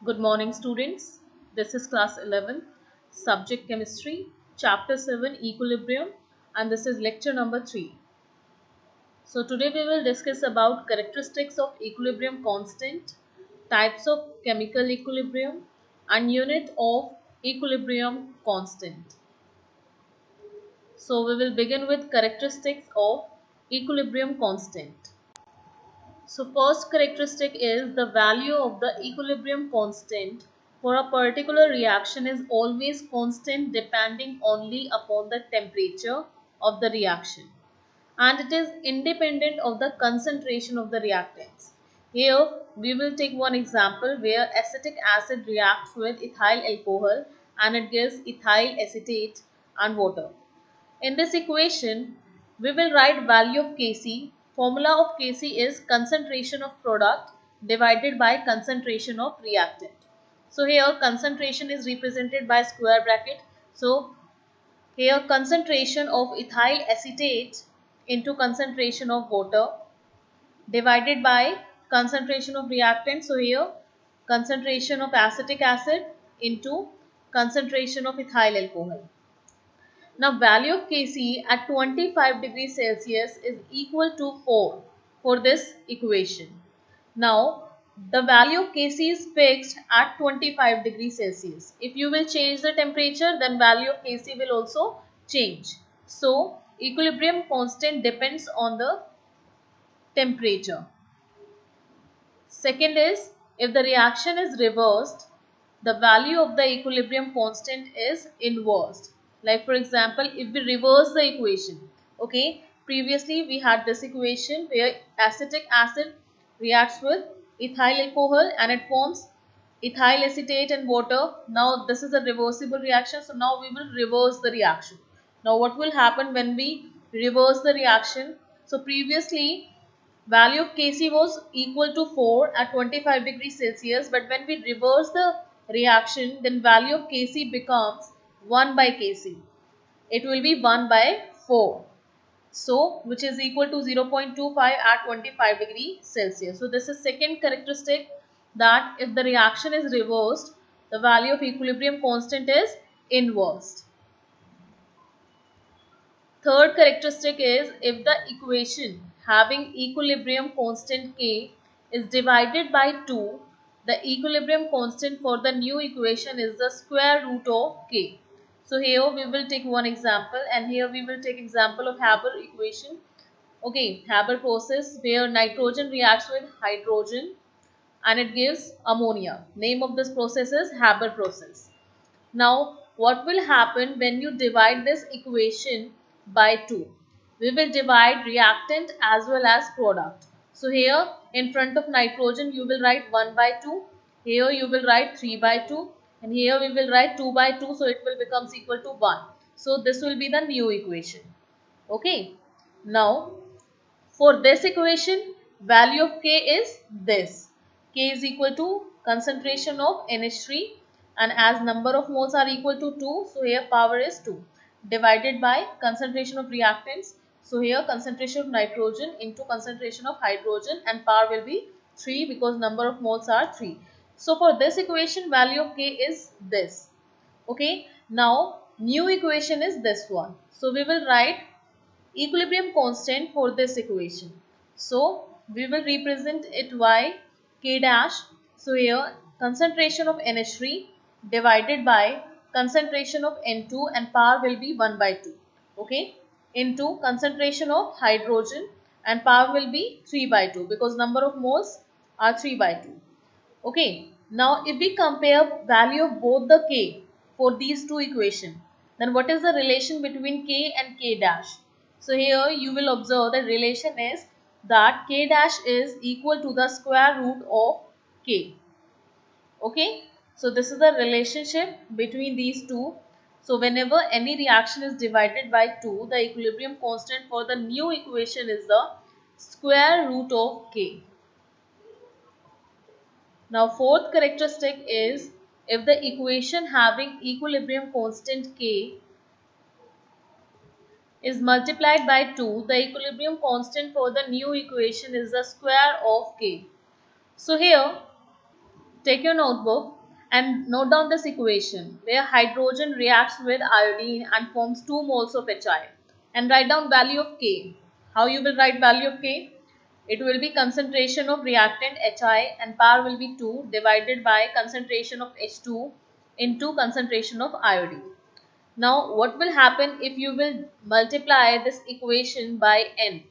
Good morning, students. This is class 11, subject chemistry, chapter 7, equilibrium, and this is lecture number 3. So today we will discuss about characteristics of equilibrium constant, types of chemical equilibrium, and unit of equilibrium constant. So we will begin with characteristics of equilibrium constant. So first characteristic is the value of the equilibrium constant for a particular reaction is always constant depending only upon the temperature of the reaction, and it is independent of the concentration of the reactants. Here we will take one example where acetic acid reacts with ethyl alcohol and it gives ethyl acetate and water. In this equation, we will write value of Kc. Formula of Kc is concentration of product divided by concentration of reactant. So here concentration is represented by square bracket. So here concentration of ethyl acetate into concentration of water divided by concentration of reactant. So here concentration of acetic acid into concentration of ethyl alcohol. Now value of Kc at 25 degrees Celsius is equal to 4 for this equation. Now the value of Kc is fixed at 25 degrees Celsius. If you will change the temperature, then value of Kc will also change. So equilibrium constant depends on the temperature. Second is, if the reaction is reversed, the value of the equilibrium constant is inversed. Like for example, if we reverse the equation, okay, previously we had this equation where acetic acid reacts with ethyl alcohol and it forms ethyl acetate and water. Now this is a reversible reaction, so now we will reverse the reaction. Now what will happen when we reverse the reaction? So previously value of Kc was equal to 4 at 25 degrees Celsius, but when we reverse the reaction, then value of Kc becomes 1 by Kc. It will be 1 by 4. So, which is equal to 0.25 at 25 degrees Celsius. So, this is second characteristic, that if the reaction is reversed, the value of equilibrium constant is inversed. Third characteristic is, if the equation having equilibrium constant K is divided by 2, the equilibrium constant for the new equation is the square root of K. So here we will take one example, and here we will take example of Haber equation. Okay, Haber process where nitrogen reacts with hydrogen and it gives ammonia. Name of this process is Haber process. Now, what will happen when you divide this equation by 2? We will divide reactant as well as product. So, here in front of nitrogen, you will write 1 by 2. Here you will write 3 by 2. And here we will write 2 by 2. So, it will become equal to 1. So, this will be the new equation. Okay. Now, for this equation, value of K is this. K is equal to concentration of NH3, and as number of moles are equal to 2, so here power is 2 divided by concentration of reactants. So here concentration of nitrogen into concentration of hydrogen, and power will be 3 because number of moles are 3. So for this equation, value of K is this. Okay. Now new equation is this one. So we will write equilibrium constant for this equation. So we will represent it by K dash. So here concentration of NH3 divided by concentration of N2, and power will be 1 by 2. Okay. Into concentration of hydrogen, and power will be 3 by 2 because number of moles are 3 by 2. Okay. Now if we compare value of both the K for these two equations, then what is the relation between K and K dash? So here you will observe the relation is that K dash is equal to the square root of K. Okay. So this is the relationship between these two. So whenever any reaction is divided by 2, the equilibrium constant for the new equation is the square root of K. Now fourth characteristic is, if the equation having equilibrium constant K is multiplied by 2, the equilibrium constant for the new equation is the square of K. So here take your notebook and note down this equation where hydrogen reacts with iodine and forms 2 moles of HI, and write down value of K. How you will write value of K? It will be concentration of reactant HI and power will be 2 divided by concentration of H2 into concentration of iodine. Now what will happen if you will multiply this equation by N?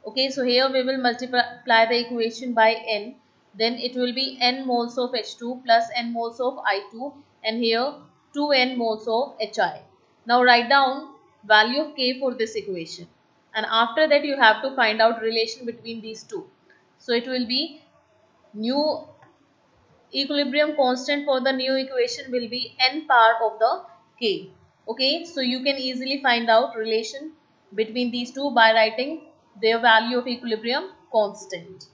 Okay, so here we will multiply the equation by N, then it will be N moles of H2 plus N moles of I2, and here 2N moles of HI. Now write down value of K for this equation, and after that you have to find out relation between these two. So it will be new equilibrium constant for the new equation will be N power of the K. Okay, so you can easily find out relation between these two by writing their value of equilibrium constant.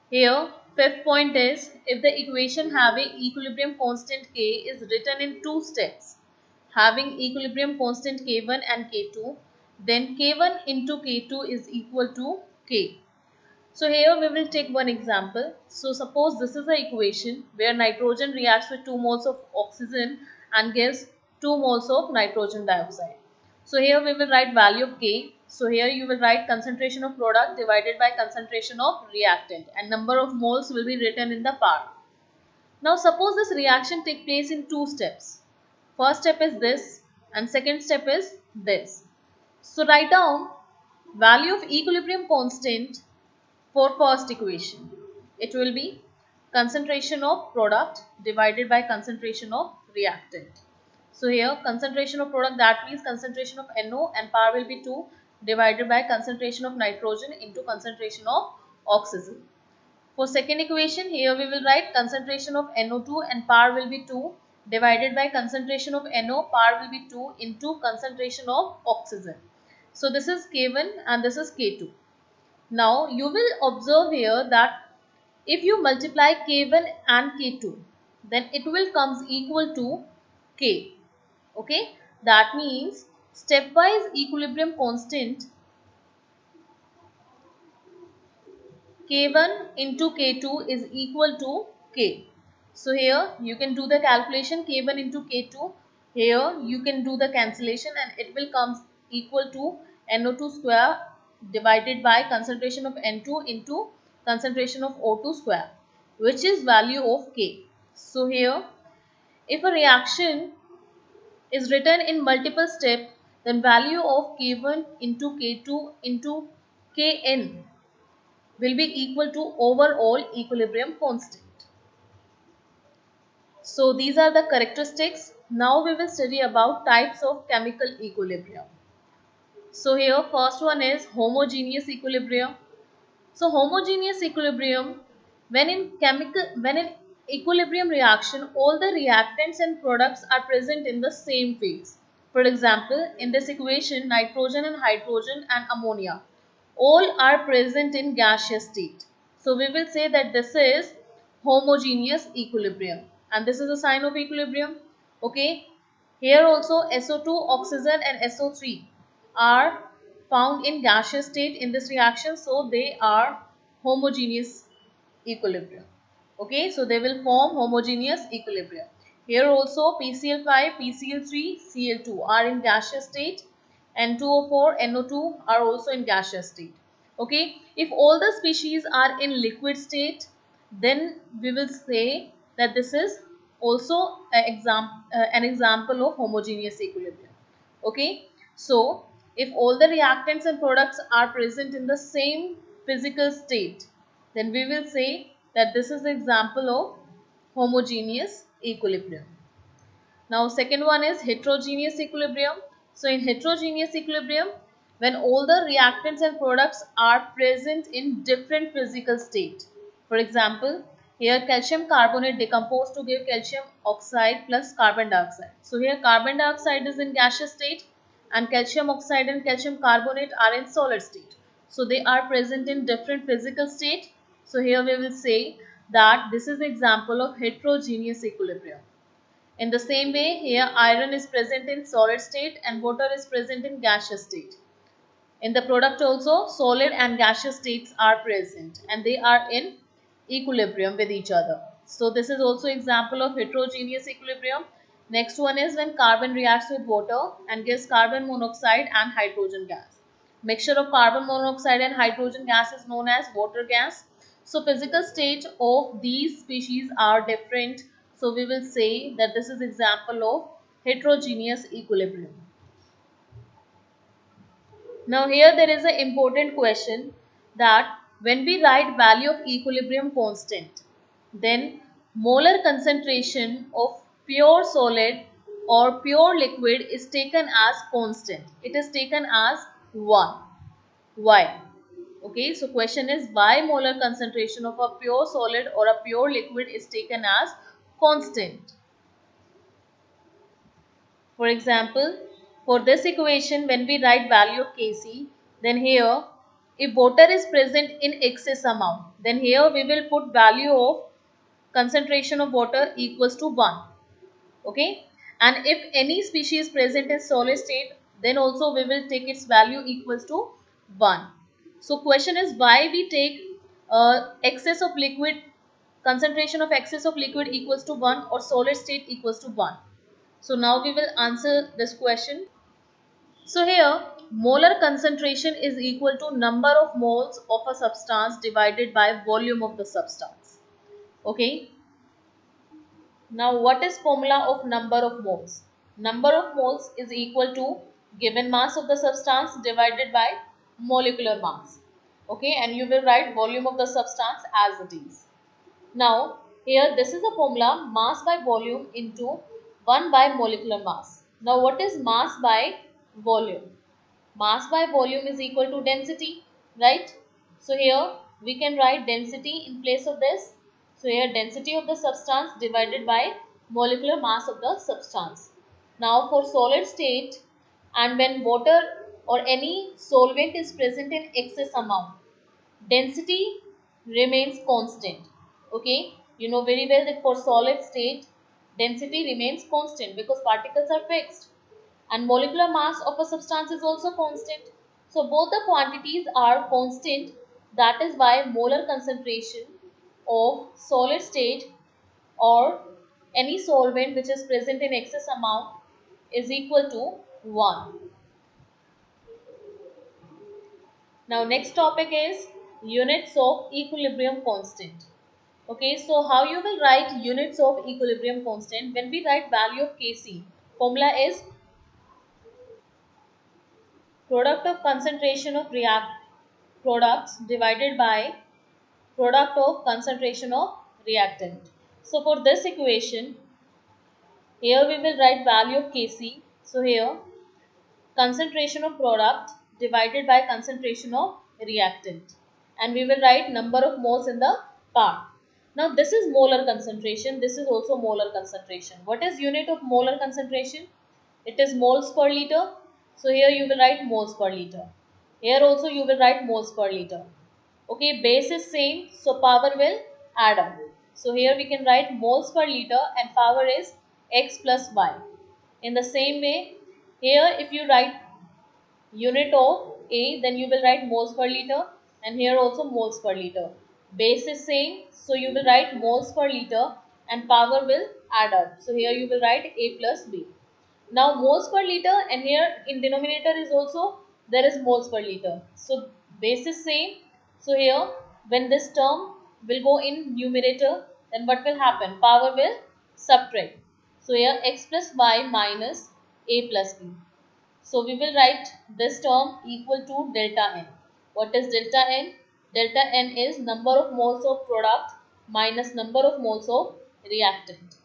Here, fifth point is, if the equation having equilibrium constant K is written in two steps, having equilibrium constant K1 and K2, then K1 into K2 is equal to K. So here we will take one example. So suppose this is the equation where nitrogen reacts with 2 moles of oxygen and gives 2 moles of nitrogen dioxide. So here we will write value of K. So here you will write concentration of product divided by concentration of reactant, and number of moles will be written in the power. Now suppose this reaction take place in two steps. First step is this and second step is this. So write down value of equilibrium constant for first equation. It will be concentration of product divided by concentration of reactant. So here concentration of product, that means concentration of NO, and power will be 2 divided by concentration of nitrogen into concentration of oxygen. For second equation, here we will write concentration of NO2 and power will be 2 divided by concentration of NO, power will be 2 into concentration of oxygen. So this is K1 and this is K2. Now you will observe here that if you multiply K1 and K2, then it will comes equal to K. Okay, that means stepwise equilibrium constant K1 into K2 is equal to K. So here you can do the calculation K1 into K2. Here you can do the cancellation and it will come equal to NO2 square divided by concentration of N2 into concentration of O2 square, which is value of K. So here if a reaction is written in multiple steps, then value of K1 into K2 into Kn will be equal to overall equilibrium constant. So these are the characteristics. Now we will study about types of chemical equilibrium. So here first one is homogeneous equilibrium. So homogeneous equilibrium, when in equilibrium reaction, all the reactants and products are present in the same phase. For example, in this equation, nitrogen and hydrogen and ammonia all are present in gaseous state. So we will say that this is homogeneous equilibrium, and this is a sign of equilibrium. Okay, here also SO2, oxygen and SO3 are found in gaseous state in this reaction, so they are homogeneous equilibrium. Okay, so they will form homogeneous equilibrium. Here also PCl5, PCl3, Cl2 are in gaseous state, and N2O4, NO2 are also in gaseous state. Okay, if all the species are in liquid state, then we will say that this is also an example of homogeneous equilibrium. Okay, so if all the reactants and products are present in the same physical state, then we will say that this is an example of homogeneous equilibrium. Now second one is heterogeneous equilibrium. So in heterogeneous equilibrium, when all the reactants and products are present in different physical state. For example, here calcium carbonate decomposed to give calcium oxide plus carbon dioxide. So here carbon dioxide is in gaseous state and calcium oxide and calcium carbonate are in solid state. So they are present in different physical state. So here we will say that this is an example of heterogeneous equilibrium. In the same way, here iron is present in solid state and water is present in gaseous state. In the product also, solid and gaseous states are present and they are in equilibrium with each other. So this is also example of heterogeneous equilibrium. Next one is when carbon reacts with water and gives carbon monoxide and hydrogen gas. Mixture of carbon monoxide and hydrogen gas is known as water gas. So physical state of these species are different. So we will say that this is example of heterogeneous equilibrium. Now here there is an important question that when we write value of equilibrium constant, then molar concentration of pure solid or pure liquid is taken as constant. It is taken as 1. Why? Okay, so question is why molar concentration of a pure solid or a pure liquid is taken as constant. For example, for this equation, when we write value of Kc, then here, if water is present in excess amount, then here we will put value of concentration of water equals to 1. Okay. And if any species present in solid state, then also we will take its value equals to 1. So question is why we take excess of liquid, concentration of excess of liquid equals to 1 or solid state equals to 1. So now we will answer this question. So here molar concentration is equal to number of moles of a substance divided by volume of the substance. Okay. Now what is formula of number of moles? Number of moles is equal to given mass of the substance divided by molecular mass. Okay, and you will write volume of the substance as it is. Now, here this is a formula mass by volume into 1 by molecular mass. Now, what is mass by volume? Mass by volume is equal to density, right? So, here we can write density in place of this. So, here density of the substance divided by molecular mass of the substance. Now, for solid state and when water or any solvent is present in excess amount, density remains constant. Okay, you know very well that for solid state density remains constant because particles are fixed and molecular mass of a substance is also constant. So both the quantities are constant. That is why molar concentration of solid state or any solvent which is present in excess amount is equal to 1. Now next topic is units of equilibrium constant. Okay, so how you will write units of equilibrium constant? When we write value of Kc, formula is product of concentration of react products divided by product of concentration of reactant. So for this equation, here we will write value of Kc. So here concentration of product divided by concentration of reactant, and we will write number of moles in the part. Now this is molar concentration, this is also molar concentration. What is unit of molar concentration? It is moles per liter. So here you will write moles per liter. Here also you will write moles per liter. Okay, base is same, so power will add up. So here we can write moles per liter and power is x plus y. In the same way, here if you write unit of A, then you will write moles per liter, and here also moles per liter. Base is same, so you will write moles per liter and power will add up. So here you will write A plus B. Now moles per liter, and here in denominator is also there is moles per liter. So base is same. So here when this term will go in numerator, then what will happen? Power will subtract. So here x plus y minus A plus B. So we will write this term equal to delta N. What is delta N? Delta N is number of moles of product minus number of moles of reactant.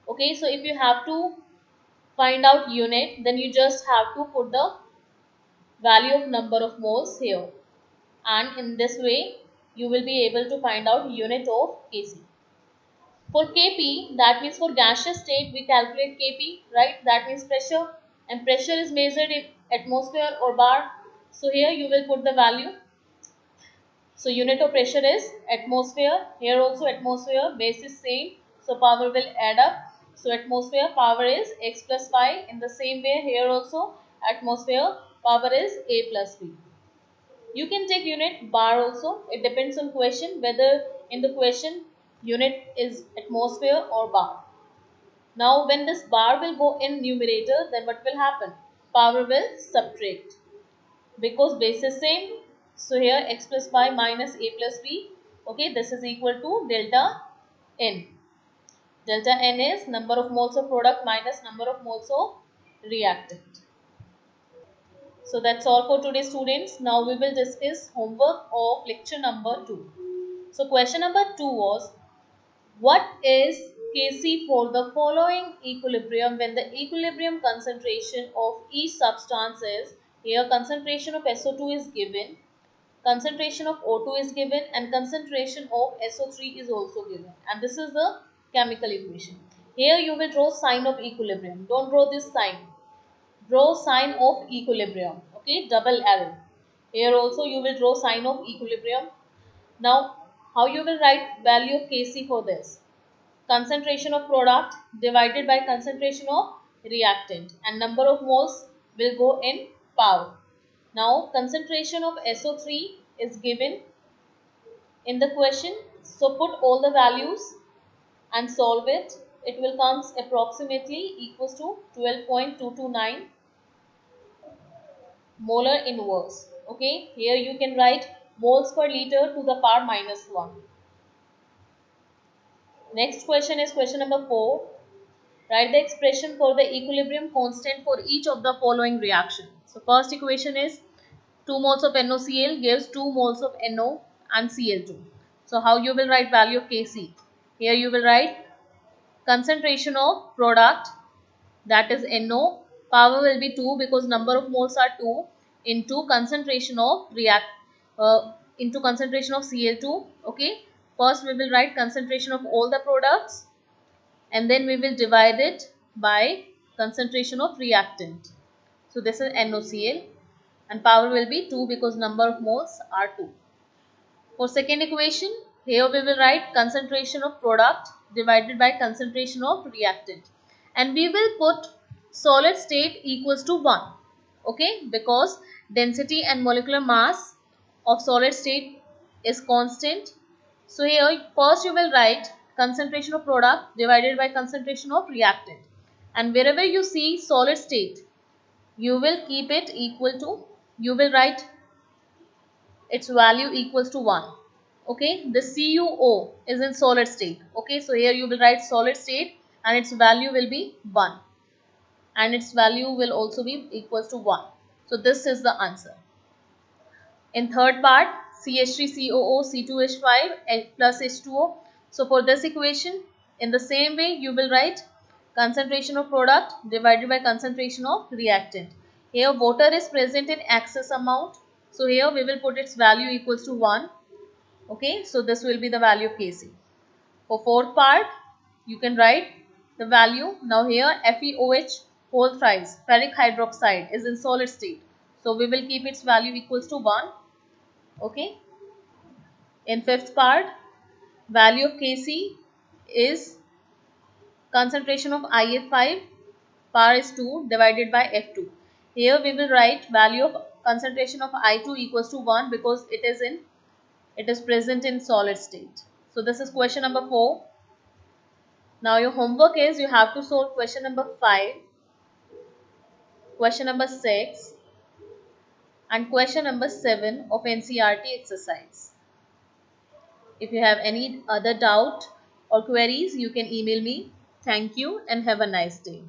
Okay, so if you have to find out unit, then you just have to put the value of number of moles here. And in this way, you will be able to find out unit of Kc. For Kp, that means for gaseous state, we calculate Kp, right? That means pressure, and pressure is measured in atmosphere or bar. So here you will put the value. So unit of pressure is atmosphere. Here also atmosphere, base is same. So power will add up. So atmosphere power is x plus y. In the same way, here also atmosphere power is A plus B. You can take unit bar also. It depends on question whether in the question Unit is atmosphere or bar. Now when this bar will go in numerator, then what will happen? Power will subtract. Because base is same, so here x plus y minus a plus b, okay, this is equal to delta n. Delta n is number of moles of product minus number of moles of reactant. So that's all for today, students. Now we will discuss homework of lecture number 2. So question number 2 was, what is Kc for the following equilibrium when the equilibrium concentration of each substance is, here concentration of SO2 is given, concentration of O2 is given, and concentration of SO3 is also given, and this is the chemical equation. Here you will draw sign of equilibrium. Don't draw this sign. Draw sign of equilibrium. Okay, double arrow. Here also you will draw sign of equilibrium. Now, how you will write value of Kc for this? Concentration of product divided by concentration of reactant, and number of moles will go in power. Now, concentration of SO3 is given in the question. So, put all the values and solve it. It will come approximately equals to 12.229 molar inverse. Okay, here you can write moles per liter to the power minus 1. Next question is question number 4. Write the expression for the equilibrium constant for each of the following reaction. So first equation is 2 moles of NaCl gives 2 moles of NO and Cl2. So how you will write value of Kc? Here you will write concentration of product, that is NO, power will be 2 because number of moles are 2, into concentration of into concentration of Cl2. Okay, first we will write concentration of all the products, and then we will divide it by concentration of reactant. So this is NaCl, and power will be 2 because number of moles are 2. For second equation, here we will write concentration of product divided by concentration of reactant, and we will put solid state equals to 1. Okay, because density and molecular mass of solid state is constant. So here first you will write concentration of product divided by concentration of reactant, and wherever you see solid state, you will keep it equal to, you will write its value equals to 1. Okay, the CuO is in solid state. Okay, so here you will write solid state and its value will be 1, and its value will also be equals to 1. So this is the answer. In third part, CH3COO C2H5 plus H2O. So for this equation, in the same way you will write concentration of product divided by concentration of reactant. Here water is present in excess amount, so here we will put its value equals to 1. Okay, so this will be the value of Kc. For fourth part, you can write the value. Now here FeOH whole thrice ferric hydroxide is in solid state, so we will keep its value equals to 1. Okay. In fifth part, value of Kc is concentration of IF5, power is 2 divided by F2. Here we will write value of concentration of I2 equals to 1 because it is present in solid state. So this is question number 4. Now your homework is you have to solve question number 5, question number 6 and question number 7 of NCERT exercise. If you have any other doubt or queries, you can email me. Thank you and have a nice day.